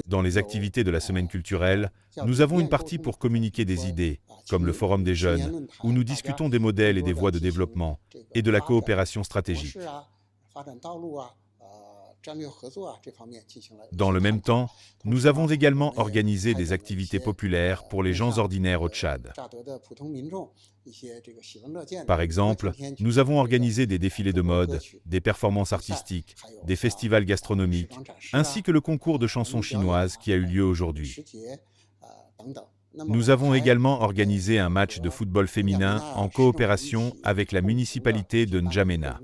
Dans les activités de la semaine culturelle, nous avons une partie pour communiquer des idées, comme le Forum des jeunes, où nous discutons des modèles et des voies de développement, et de la coopération stratégique. Dans le même temps, nous avons également organisé des activités populaires pour les gens ordinaires au Tchad. Par exemple, nous avons organisé des défilés de mode, des performances artistiques, des festivals gastronomiques, ainsi que le concours de chansons chinoises qui a eu lieu aujourd'hui. Nous avons également organisé un match de football féminin en coopération avec la municipalité de N'Djamena.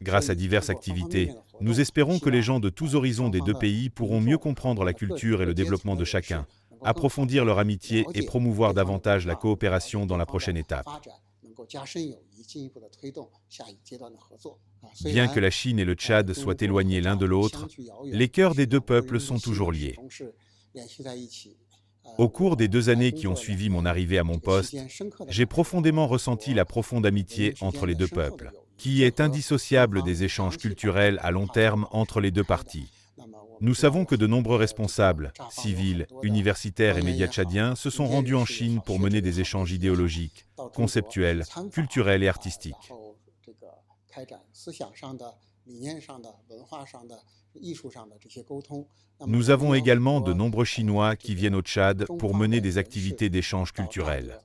Grâce à diverses activités, nous espérons que les gens de tous horizons des deux pays pourront mieux comprendre la culture et le développement de chacun, approfondir leur amitié et promouvoir davantage la coopération dans la prochaine étape. Bien que la Chine et le Tchad soient éloignés l'un de l'autre, les cœurs des deux peuples sont toujours liés. Au cours des 2 années qui ont suivi mon arrivée à mon poste, j'ai profondément ressenti la profonde amitié entre les deux peuples, qui est indissociable des échanges culturels à long terme entre les deux parties. Nous savons que de nombreux responsables, civils, universitaires et médias tchadiens se sont rendus en Chine pour mener des échanges idéologiques, conceptuels, culturels et artistiques. Nous avons également de nombreux Chinois qui viennent au Tchad pour mener des activités d'échange culturel.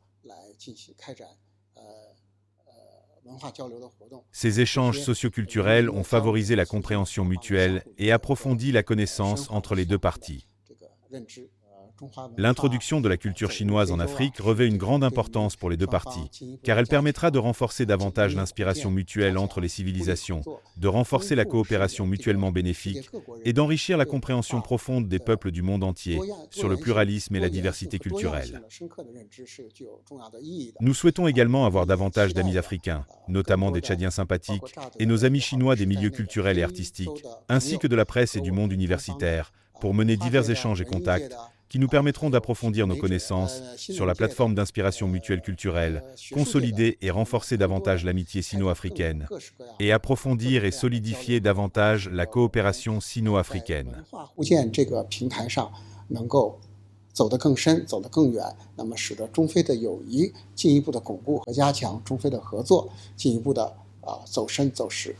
Ces échanges socioculturels ont favorisé la compréhension mutuelle et approfondi la connaissance entre les deux parties. L'introduction de la culture chinoise en Afrique revêt une grande importance pour les deux parties, car elle permettra de renforcer davantage l'inspiration mutuelle entre les civilisations, de renforcer la coopération mutuellement bénéfique et d'enrichir la compréhension profonde des peuples du monde entier sur le pluralisme et la diversité culturelle. Nous souhaitons également avoir davantage d'amis africains, notamment des Tchadiens sympathiques, et nos amis chinois des milieux culturels et artistiques, ainsi que de la presse et du monde universitaire, pour mener divers échanges et contacts qui nous permettront d'approfondir nos connaissances sur la plateforme d'inspiration mutuelle culturelle, consolider et renforcer davantage l'amitié sino-africaine, et approfondir et solidifier davantage la coopération sino-africaine. 走得更深，走得更远，那么使得中非的友谊进一步的巩固和加强，中非的合作进一步的走深走实。